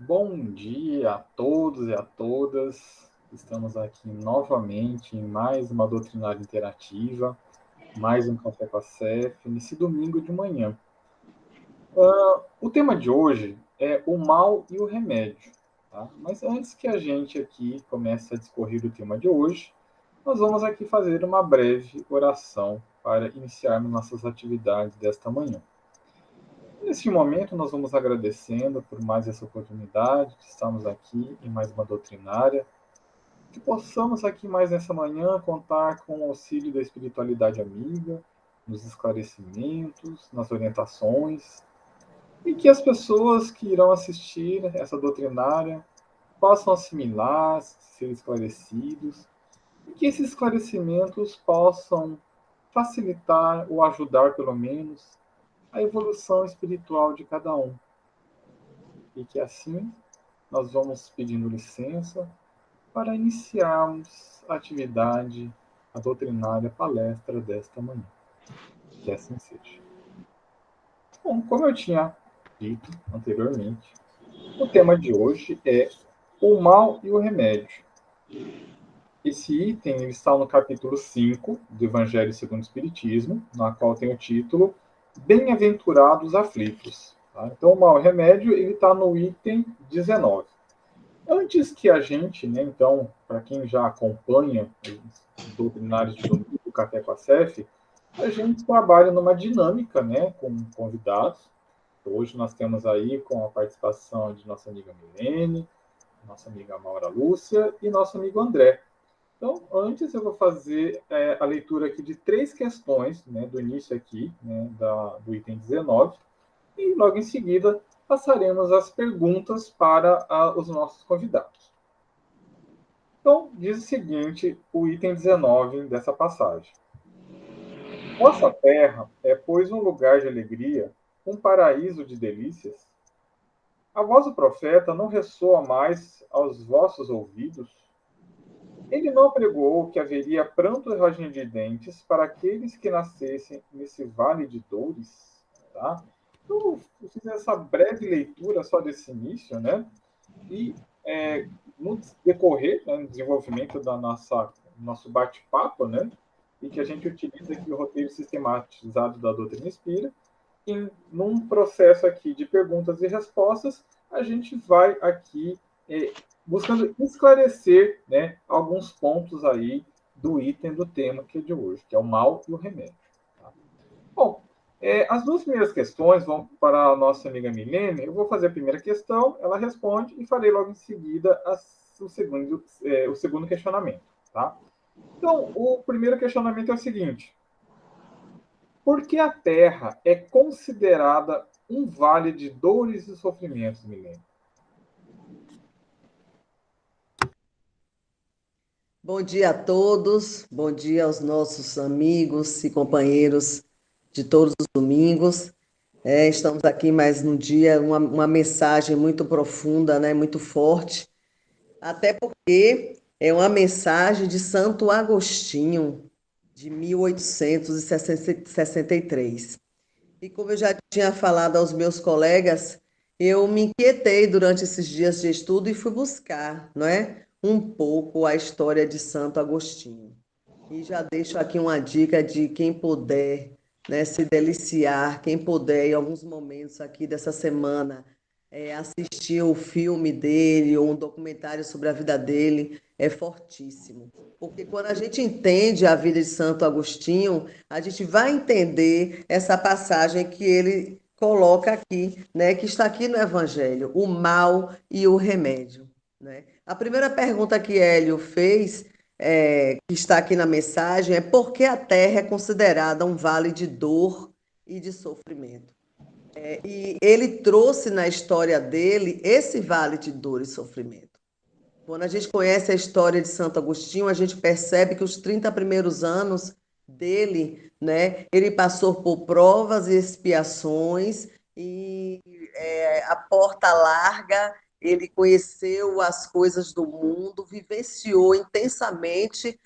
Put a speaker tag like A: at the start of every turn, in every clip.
A: Bom dia a todos e a todas. Estamos aqui novamente em mais uma doutrinária interativa, mais um Café com a CEF, nesse domingo de manhã. O tema de hoje é o mal e o remédio. Tá? Mas antes que a gente aqui comece a discorrer o tema de hoje, nós vamos aqui fazer uma breve oração para iniciarmos nossas atividades desta manhã. Neste momento, nós vamos agradecendo por mais essa oportunidade de estarmos aqui em mais uma doutrinária, que possamos aqui mais nessa manhã contar com o auxílio da espiritualidade amiga, nos esclarecimentos, nas orientações, e que as pessoas que irão assistir essa doutrinária possam assimilar, ser esclarecidos, e que esses esclarecimentos possam facilitar ou ajudar, pelo menos, a evolução espiritual de cada um. E que assim nós vamos pedindo licença para iniciarmos a atividade, a doutrinária palestra desta manhã. Que assim seja. Bom, como eu tinha dito anteriormente, o tema de hoje é o mal e o remédio. Esse item ele está no capítulo 5 do Evangelho segundo o Espiritismo, na qual tem o título Bem-aventurados aflitos. Tá? Então, o mal e o remédio ele está no item 19. Antes que a gente, né, então, para quem já acompanha os doutrinários de domingo do Café com a CEF, a gente trabalha numa dinâmica, né, com convidados. Hoje nós temos aí com a participação de nossa amiga Milene, nossa amiga Maura Lúcia e nosso amigo André. Então, antes eu vou fazer a leitura aqui de 3 questões, né, do início aqui, né, do item 19, e logo em seguida passaremos as perguntas para os nossos convidados. Então, diz o seguinte, o item 19 dessa passagem. Vossa terra é, pois, um lugar de alegria, um paraíso de delícias? A voz do profeta não ressoa mais aos vossos ouvidos? Ele não apregoou que haveria pranto e ranger de dentes para aqueles que nascessem nesse vale de dores? Tá? Então, eu fiz essa breve leitura só desse início, né? E no decorrer, né, no desenvolvimento da nosso bate-papo, né? E que a gente utiliza aqui o roteiro sistematizado da doutrina espírita, num processo aqui de perguntas e respostas, a gente vai aqui buscando esclarecer, né, alguns pontos aí do item do tema que é de hoje, que é o mal e o remédio. Tá? Bom, as 2 primeiras questões vão para a nossa amiga Milene. Eu vou fazer a primeira questão, ela responde e farei logo em seguida o segundo questionamento. Tá? Então, o primeiro questionamento é o seguinte: por que a Terra é considerada um vale de dores e sofrimentos, Milene?
B: Bom dia a todos, bom dia aos nossos amigos e companheiros de todos os domingos. Estamos aqui mais um dia, uma mensagem muito profunda, né, muito forte, até porque é uma mensagem de Santo Agostinho, de 1863. E como eu já tinha falado aos meus colegas, eu me inquietei durante esses dias de estudo e fui buscar, não é, um pouco a história de Santo Agostinho. E já deixo aqui uma dica de quem puder, né, se deliciar, quem puder, em alguns momentos aqui dessa semana, assistir o filme dele ou um documentário sobre a vida dele, é fortíssimo. Porque quando a gente entende a vida de Santo Agostinho, a gente vai entender essa passagem que ele coloca aqui, né, que está aqui no Evangelho, o mal e o remédio. Né? A primeira pergunta que Hélio fez que está aqui na mensagem é por que a Terra é considerada um vale de dor e de sofrimento. E ele trouxe na história dele esse vale de dor e sofrimento. Quando a gente conhece a história de Santo Agostinho, a gente percebe que os 30 primeiros anos dele, né, ele passou por provas e expiações e a porta larga, ele conheceu as coisas do mundo, vivenciou intensamente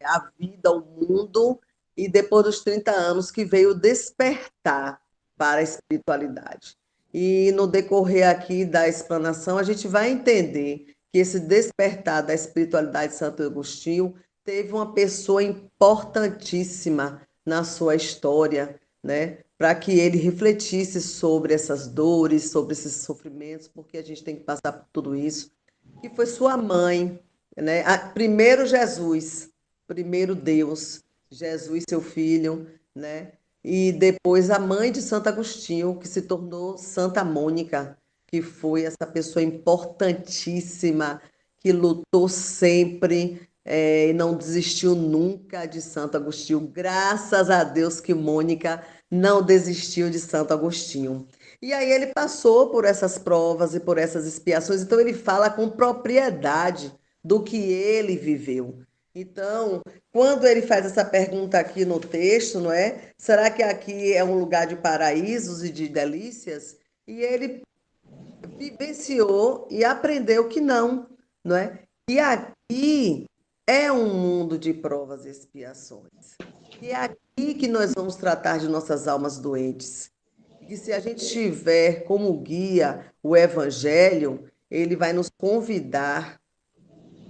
B: a vida, o mundo, e depois dos 30 anos que veio despertar para a espiritualidade. E no decorrer aqui da explanação, a gente vai entender que esse despertar da espiritualidade de Santo Agostinho teve uma pessoa importantíssima na sua história, né? Para que ele refletisse sobre essas dores, sobre esses sofrimentos, porque a gente tem que passar por tudo isso, que foi sua mãe, né? Primeiro Jesus, primeiro Deus, Jesus, seu filho, né? E depois a mãe de Santo Agostinho, que se tornou Santa Mônica, que foi essa pessoa importantíssima, que lutou sempre, e não desistiu nunca de Santo Agostinho. Graças a Deus que Mônica não desistiu de Santo Agostinho. E aí ele passou por essas provas e por essas expiações, então ele fala com propriedade do que ele viveu. Então, quando ele faz essa pergunta aqui no texto, não é? Será que aqui é um lugar de paraísos e de delícias? E ele vivenciou e aprendeu que não é? E aqui é um mundo de provas e expiações. E é aqui que nós vamos tratar de nossas almas doentes. E se a gente tiver como guia o Evangelho, ele vai nos convidar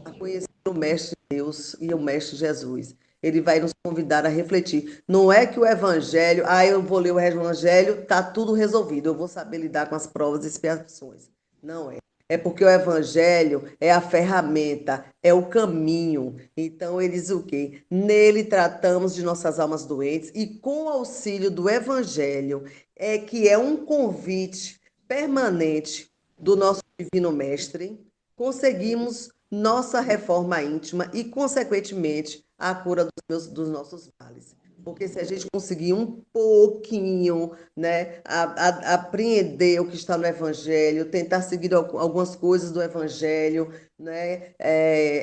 B: a conhecer o Mestre Deus e o Mestre Jesus. Ele vai nos convidar a refletir. Não é que o Evangelho, eu vou ler o Evangelho, está tudo resolvido, eu vou saber lidar com as provas e expiações. Não é. É porque o Evangelho é a ferramenta, é o caminho. Então, ele diz o quê? Nele tratamos de nossas almas doentes e com o auxílio do Evangelho, que é um convite permanente do nosso Divino Mestre, conseguimos nossa reforma íntima e, consequentemente, a cura dos nossos males. Porque se a gente conseguir um pouquinho, né, apreender o que está no Evangelho, tentar seguir algumas coisas do Evangelho, né,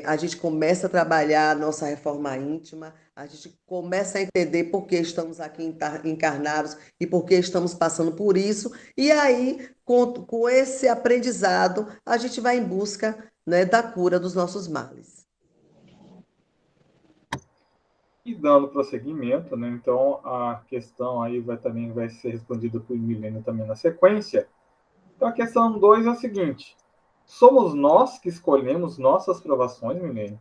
B: a gente começa a trabalhar a nossa reforma íntima, a gente começa a entender por que estamos aqui encarnados e por que estamos passando por isso, e aí, com esse aprendizado, a gente vai em busca, né, da cura dos nossos males.
A: E dando prosseguimento, né, então a questão aí também vai ser respondida por Milênio também na sequência. Então a questão 2 é a seguinte: somos nós que escolhemos nossas provações, Milênio?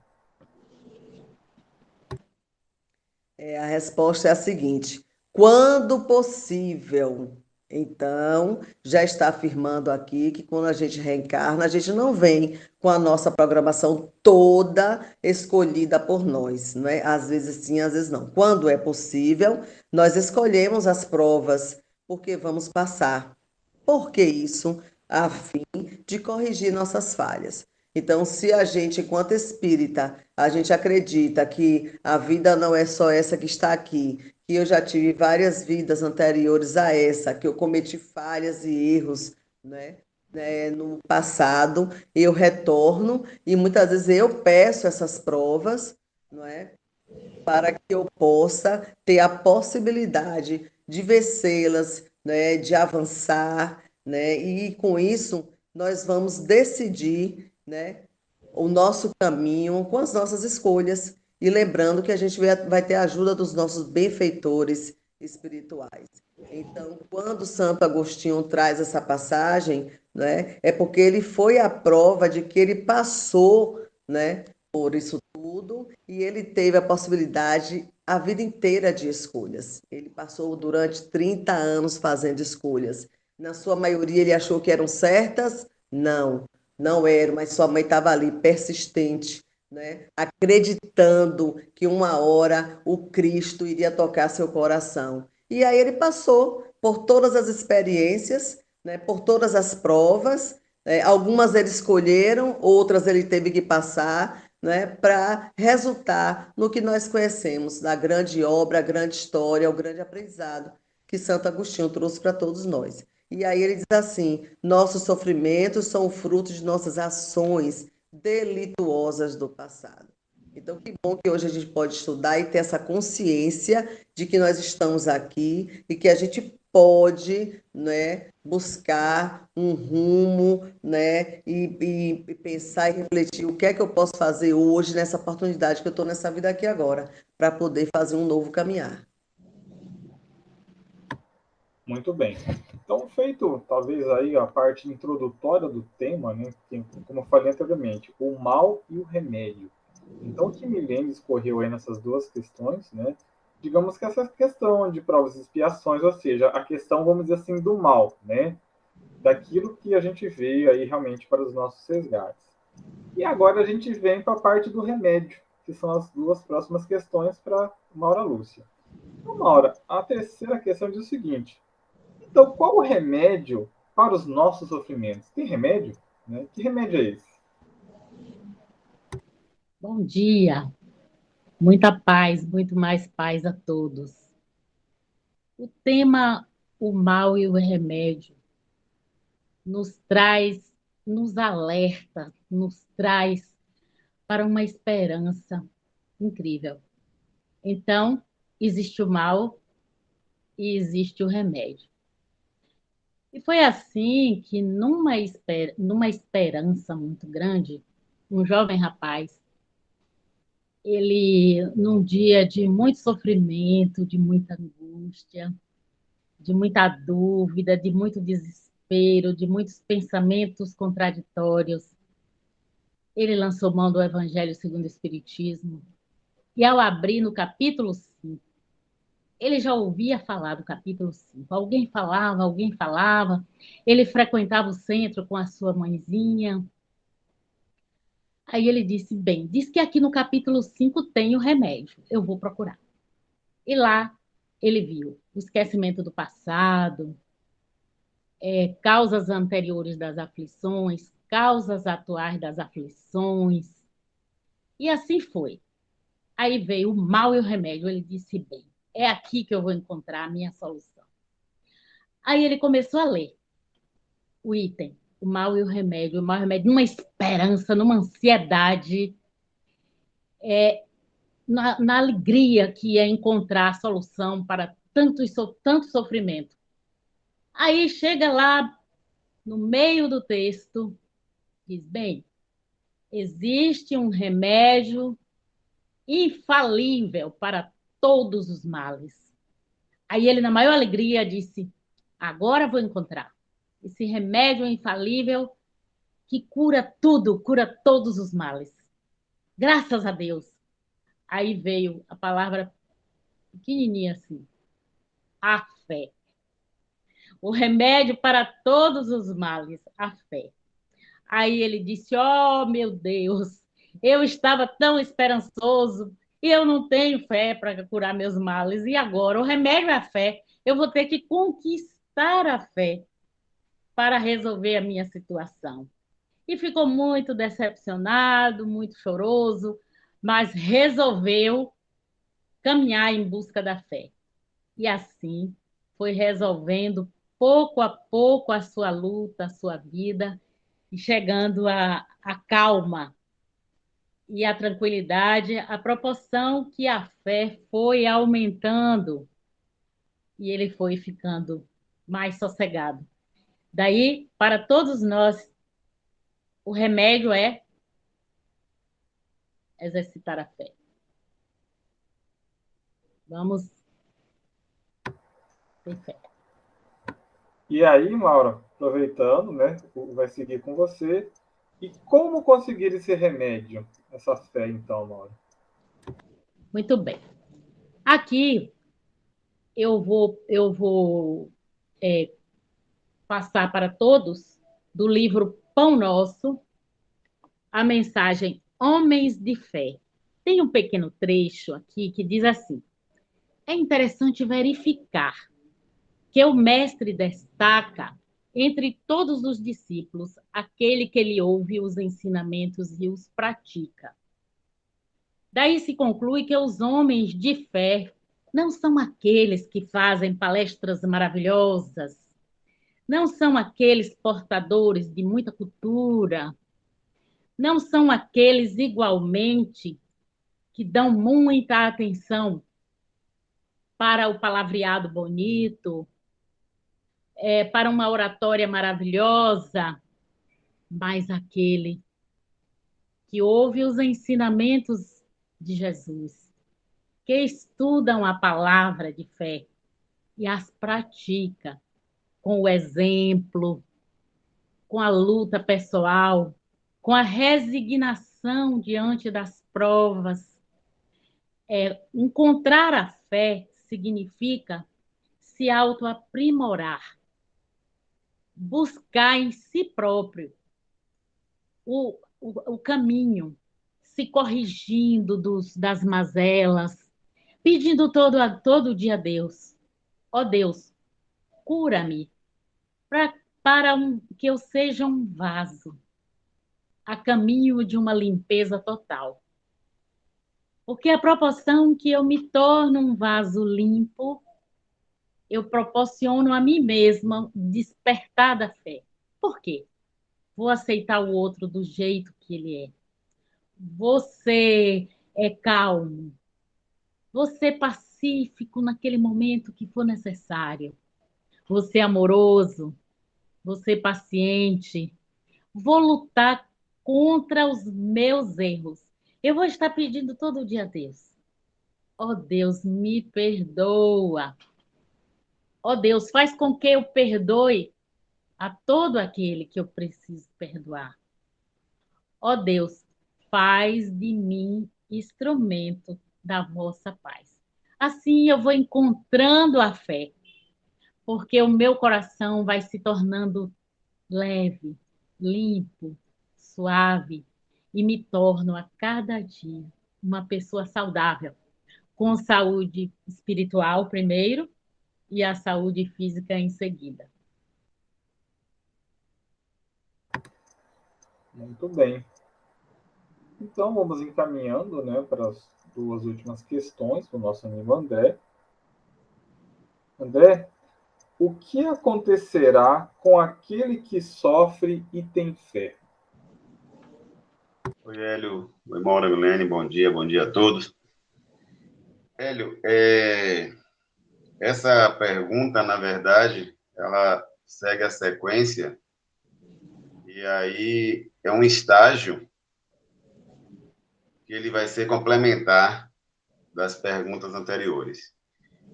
B: A resposta é a seguinte: quando possível. Então, já está afirmando aqui que quando a gente reencarna, a gente não vem com a nossa programação toda escolhida por nós, não é? Às vezes sim, às vezes não. Quando é possível, nós escolhemos as provas, porque vamos passar. Por que isso? A fim de corrigir nossas falhas. Então, se a gente, enquanto espírita, a gente acredita que a vida não é só essa que está aqui, que eu já tive várias vidas anteriores a essa, que eu cometi falhas e erros, né? No passado, eu retorno e muitas vezes eu peço essas provas, não é? Para que eu possa ter a possibilidade de vencê-las, né, de avançar, né, e com isso nós vamos decidir, né, o nosso caminho com as nossas escolhas. E lembrando que a gente vai ter a ajuda dos nossos benfeitores espirituais. Então, quando Santo Agostinho traz essa passagem, né, é porque ele foi a prova de que ele passou, né, por isso tudo e ele teve a possibilidade a vida inteira de escolhas. Ele passou durante 30 anos fazendo escolhas. Na sua maioria, ele achou que eram certas? Não, não eram, mas sua mãe estava ali, persistente, né? Acreditando que uma hora o Cristo iria tocar seu coração. E aí ele passou por todas as experiências, né? Por todas as provas. Algumas ele escolheram, outras ele teve que passar, né, para resultar no que nós conhecemos, da grande obra, a grande história, o grande aprendizado que Santo Agostinho trouxe para todos nós. E aí ele diz assim: nossos sofrimentos são fruto de nossas ações delituosas do passado. Então, que bom que hoje a gente pode estudar e ter essa consciência de que nós estamos aqui e que a gente pode, né, buscar um rumo, né, e pensar e refletir o que é que eu posso fazer hoje nessa oportunidade que eu estou nessa vida aqui agora, para poder fazer um novo caminhar.
A: Muito bem. Então, feito talvez aí a parte introdutória do tema, né, que, como eu falei anteriormente, o mal e o remédio. Então, o que Milene escorreu aí nessas duas questões, né, digamos que essa questão de provas e expiações, ou seja, a questão, vamos dizer assim, do mal, né, daquilo que a gente vê aí realmente para os nossos resgates. E agora a gente vem para a parte do remédio, que são as duas próximas questões para Maura Lúcia. Então, Maura, a terceira questão diz o seguinte: então, qual o remédio para os nossos sofrimentos? Tem remédio? Né? Que remédio é esse?
C: Bom dia, muita paz, muito mais paz a todos. O tema O Mal e o Remédio nos traz, nos alerta, nos traz para uma esperança incrível. Então, existe o mal e existe o remédio. E foi assim que, numa esperança muito grande, um jovem rapaz, ele, num dia de muito sofrimento, de muita angústia, de muita dúvida, de muito desespero, de muitos pensamentos contraditórios. Ele lançou mão do Evangelho segundo o Espiritismo. E ao abrir no capítulo 5, ele já ouvia falar do capítulo 5. Alguém falava. Ele frequentava o centro com a sua mãezinha. Aí ele disse: bem, diz que aqui no capítulo 5 tem o remédio. Eu vou procurar. E lá ele viu o esquecimento do passado, causas anteriores das aflições, causas atuais das aflições. E assim foi. Aí veio o mal e o remédio. Ele disse: bem, é aqui que eu vou encontrar a minha solução. Aí ele começou a ler o item, o mal e o remédio, numa esperança, numa ansiedade, na alegria que ia encontrar a solução para tanto sofrimento. Aí chega lá no meio do texto, diz: bem, existe um remédio infalível para todos os males. Aí ele, na maior alegria, disse: agora vou encontrar esse remédio infalível que cura tudo, cura todos os males. Graças a Deus. Aí veio a palavra pequenininha assim: a fé. O remédio para todos os males, a fé. Aí ele disse: oh, meu Deus, eu estava tão esperançoso e eu não tenho fé para curar meus males. E agora? O remédio é a fé. Eu vou ter que conquistar a fé para resolver a minha situação. E ficou muito decepcionado, muito choroso, mas resolveu caminhar em busca da fé. E assim foi resolvendo pouco a pouco a sua luta, a sua vida, e chegando à calma e à tranquilidade, à proporção que a fé foi aumentando e ele foi ficando mais sossegado. Daí, para todos nós, o remédio é exercitar a fé. Vamos ter fé.
A: E aí, Maura, aproveitando, né, vai seguir com você. E como conseguir esse remédio, essa fé, então, Maura?
C: Muito bem. Aqui eu vou passar para todos do livro Pão Nosso a mensagem Homens de Fé. Tem um pequeno trecho aqui que diz assim: é interessante verificar que o mestre destaca entre todos os discípulos aquele que ele ouve os ensinamentos e os pratica. Daí se conclui que os homens de fé não são aqueles que fazem palestras maravilhosas, não são aqueles portadores de muita cultura, não são aqueles igualmente que dão muita atenção para o palavreado bonito, para uma oratória maravilhosa, mas aquele que ouve os ensinamentos de Jesus, que estudam a palavra de fé e as pratica com o exemplo, com a luta pessoal, com a resignação diante das provas. Encontrar a fé significa se autoaprimorar, buscar em si próprio o caminho, se corrigindo das mazelas, pedindo todo dia a Deus: ó Deus, cura-me, que eu seja um vaso a caminho de uma limpeza total. Porque a proporção que eu me torno um vaso limpo, eu proporciono a mim mesma despertar da fé. Por quê? Vou aceitar o outro do jeito que ele é. Você é calmo. Você é pacífico naquele momento que for necessário. Você é amoroso. Você é paciente. Vou lutar contra os meus erros. Eu vou estar pedindo todo dia a Deus: ó Deus, me perdoa. Ó Deus, faz com que eu perdoe a todo aquele que eu preciso perdoar. Ó Deus, faz de mim instrumento da vossa paz. Assim eu vou encontrando a fé, porque o meu coração vai se tornando leve, limpo, suave, e me torno a cada dia uma pessoa saudável, com saúde espiritual primeiro e a saúde física em seguida.
A: Muito bem. Então, vamos encaminhando, né, para as duas últimas questões do nosso amigo André. André, o que acontecerá com aquele que sofre e tem fé?
D: Oi, Hélio. Oi, Maura, Milene. Bom dia a todos. Hélio, essa pergunta, na verdade, ela segue a sequência e aí é um estágio que ele vai ser complementar das perguntas anteriores.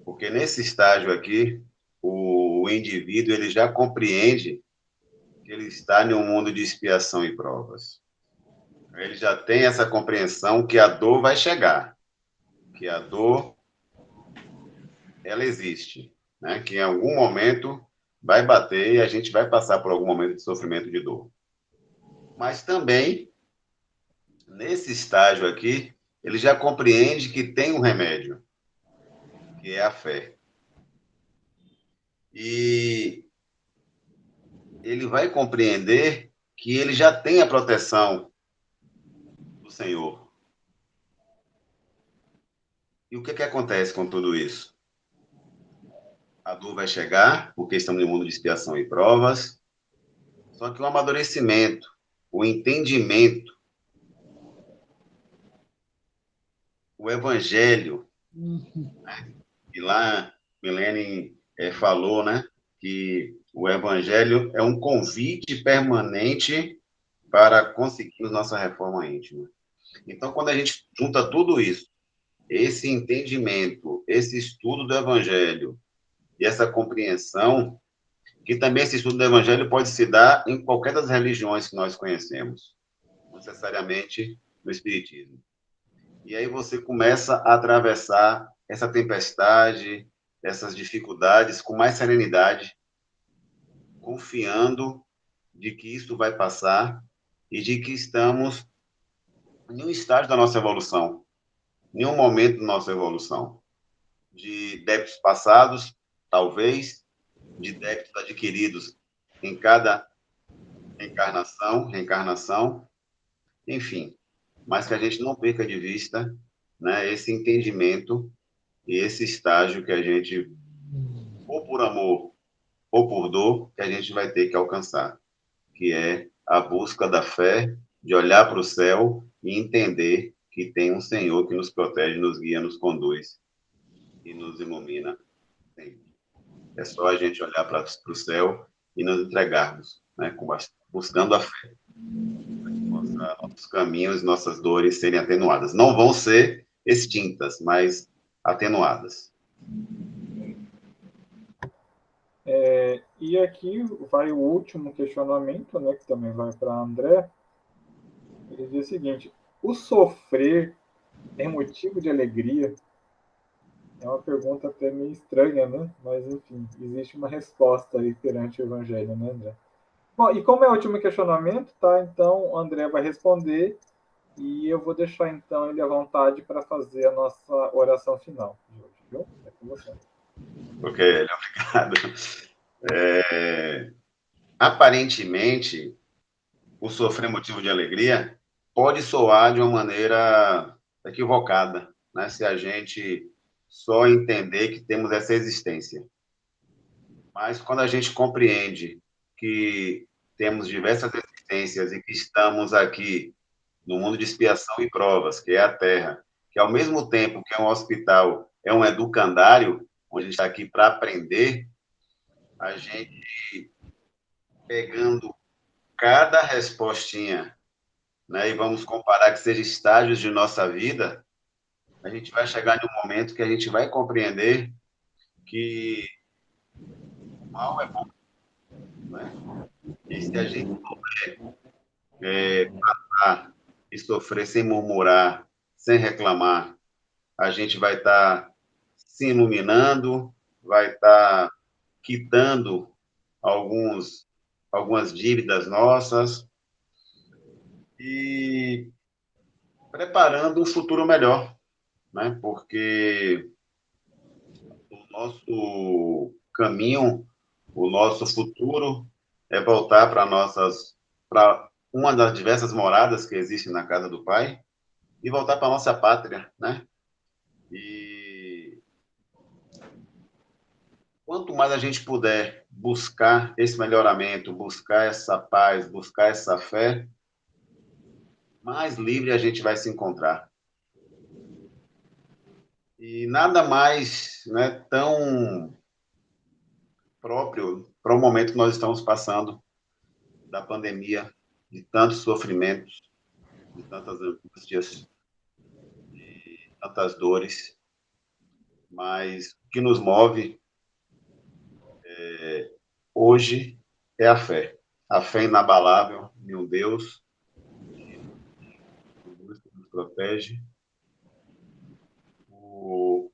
D: Porque nesse estágio aqui, o indivíduo ele já compreende que ele está em um mundo de expiação e provas. Ele já tem essa compreensão que a dor vai chegar, que a dor ela existe, né? Que em algum momento vai bater e a gente vai passar por algum momento de sofrimento, de dor. Mas também, nesse estágio aqui, ele já compreende que tem um remédio, que é a fé. E ele vai compreender que ele já tem a proteção do Senhor. E o que acontece com tudo isso? A dor vai chegar, porque estamos no mundo de expiação e provas, só que o amadurecimento, o entendimento, o evangelho, né? E lá Milene falou, né, que o evangelho é um convite permanente para conseguirmos nossa reforma íntima. Então, quando a gente junta tudo isso, esse entendimento, esse estudo do evangelho e essa compreensão, que também esse estudo do evangelho pode se dar em qualquer das religiões que nós conhecemos, não necessariamente no espiritismo. E aí você começa a atravessar essa tempestade, essas dificuldades com mais serenidade, confiando de que isso vai passar e de que estamos em um estágio da nossa evolução, em um momento da nossa evolução, de débitos passados, talvez, de débitos adquiridos em cada reencarnação, enfim, mas que a gente não perca de vista, né, esse entendimento e esse estágio que a gente, ou por amor ou por dor, que a gente vai ter que alcançar, que é a busca da fé, de olhar para o céu e entender que tem um Senhor que nos protege, nos guia, nos conduz e nos ilumina sempre. É só a gente olhar para o céu e nos entregarmos, né, buscando a fé. Nossos caminhos, nossas dores serem atenuadas. Não vão ser extintas, mas atenuadas.
A: E aqui vai o último questionamento, né, que também vai para André. Ele diz o seguinte: o sofrer é motivo de alegria? É uma pergunta até meio estranha, né? Mas, enfim, existe uma resposta aí perante o Evangelho, né, André? Bom, e como é o último questionamento, tá? Então, o André vai responder e eu vou deixar, então, ele à vontade para fazer a nossa oração final de hoje, viu? É com você.
D: Ok, obrigado. Aparentemente, o sofrer motivo de alegria pode soar de uma maneira equivocada, né? Se a gente só entender que temos essa existência. Mas quando a gente compreende que temos diversas existências e que estamos aqui no mundo de expiação e provas, que é a Terra, que ao mesmo tempo que é um hospital, é um educandário, onde a gente está aqui para aprender, a gente pegando cada respostinha, né, e vamos comparar que seja estágios de nossa vida, a gente vai chegar em um momento que a gente vai compreender que o mal é bom, né? E se a gente passar e sofrer sem murmurar, sem reclamar, a gente vai estar se iluminando, vai estar quitando algumas dívidas nossas e preparando um futuro melhor, né? Porque o nosso caminho, o nosso futuro é voltar para uma das diversas moradas que existem na casa do Pai e voltar para nossa pátria, né? E quanto mais a gente puder buscar esse melhoramento, buscar essa paz, buscar essa fé, mais livre a gente vai se encontrar. E nada mais, né, tão próprio para o momento que nós estamos passando da pandemia, de tantos sofrimentos, de tantas angústias, de tantas dores, mas o que nos move hoje é a fé inabalável em um Deus que nos protege, o,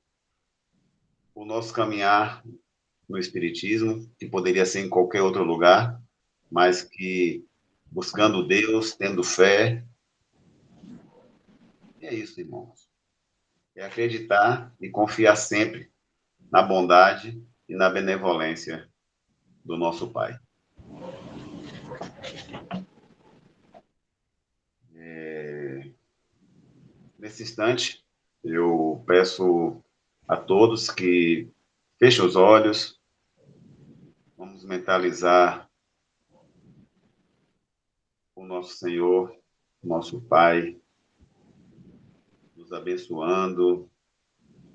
D: o nosso caminhar no Espiritismo, que poderia ser em qualquer outro lugar, mas que buscando Deus, tendo fé, e é isso, irmãos. É acreditar e confiar sempre na bondade e na benevolência do nosso Pai. Nesse instante, eu peço a todos que fechem os olhos, vamos mentalizar o nosso Senhor, nosso Pai, nos abençoando,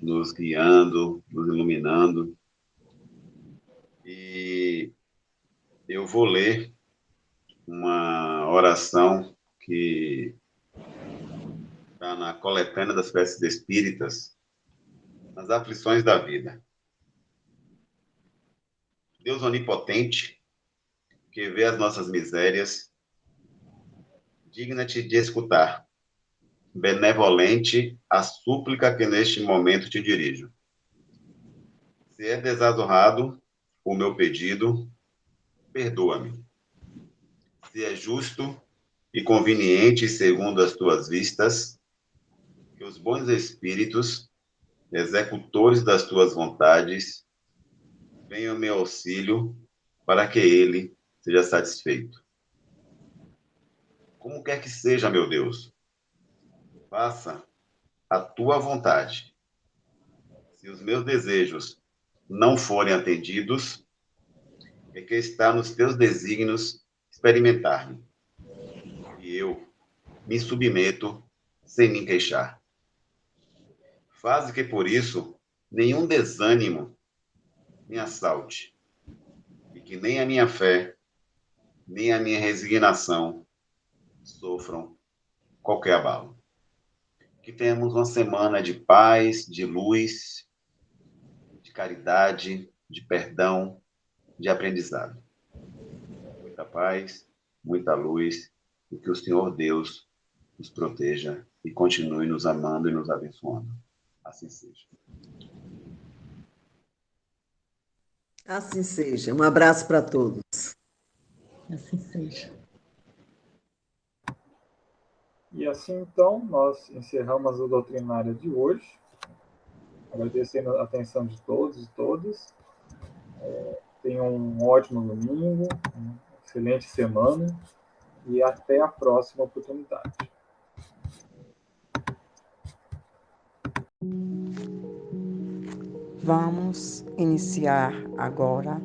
D: nos guiando, nos iluminando. E eu vou ler uma oração que está na coletânea das preces espíritas, nas aflições da vida. Deus onipotente, que vê as nossas misérias, digna-te de escutar, benevolente a súplica que neste momento te dirijo. Se é desazorrado o meu pedido, perdoa-me. Se é justo e conveniente segundo as tuas vistas, que os bons espíritos, executores das tuas vontades, venham ao meu auxílio para que ele seja satisfeito. Como quer que seja, meu Deus, faça a tua vontade. Se os meus desejos não forem atendidos, é que está nos teus desígnios experimentar-me. E eu me submeto sem me queixar. Faze que por isso nenhum desânimo me assalte, e que nem a minha fé, nem a minha resignação sofram qualquer abalo. Que tenhamos uma semana de paz, de luz, de caridade, de perdão, de aprendizado. Muita paz, muita luz, e que o Senhor Deus nos proteja e continue nos amando e nos abençoando. Assim seja.
B: Assim seja. Um abraço para todos.
C: Assim seja.
A: E assim, então, nós encerramos a doutrinária de hoje, agradecendo a atenção de todos e todas. Tenham um ótimo domingo, uma excelente semana e até a próxima oportunidade.
E: Vamos iniciar agora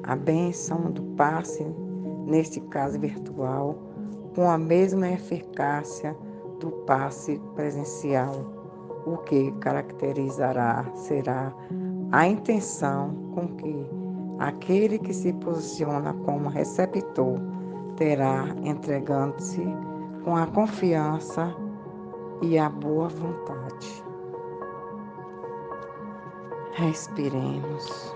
E: a bênção do passe, neste caso virtual, com a mesma eficácia do passe presencial. O que caracterizará será a intenção com que aquele que se posiciona como receptor terá, entregando-se com a confiança e a boa vontade. Respiremos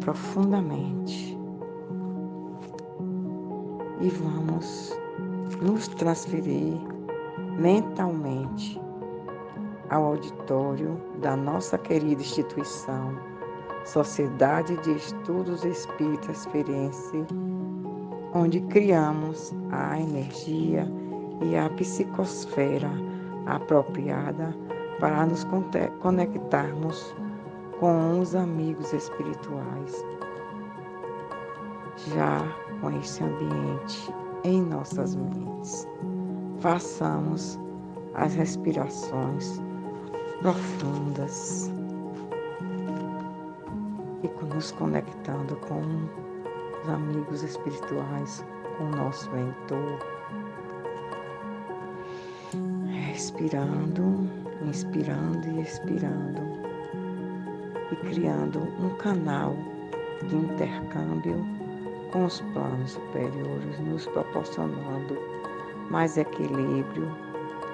E: profundamente e vamos nos transferir mentalmente ao auditório da nossa querida instituição, Sociedade de Estudos Espíritas Feirense, onde criamos a energia e a psicosfera apropriada para nos conectarmos com os amigos espirituais. Já com esse ambiente em nossas mentes, façamos as respirações profundas e nos conectando com os amigos espirituais, com o nosso mentor. Respirando, inspirando e expirando e criando um canal de intercâmbio com os planos superiores, nos proporcionando mais equilíbrio,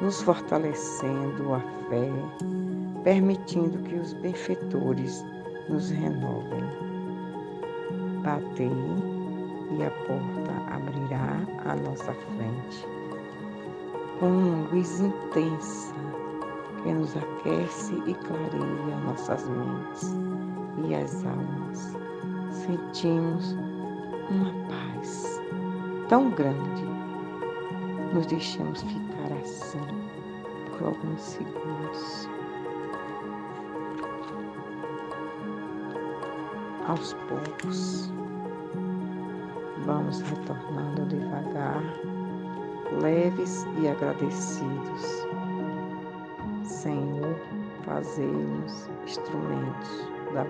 E: nos fortalecendo a fé, permitindo que os benfeitores nos renovem. Batei e a porta abrirá à nossa frente, com uma luz intensa que nos aquece e clareia nossas mentes e as almas. Sentimos uma paz tão grande. Nos deixamos ficar assim por alguns segundos. Aos poucos, vamos retornando devagar, leves e agradecidos. Senhor, fazei-nos instrumentos da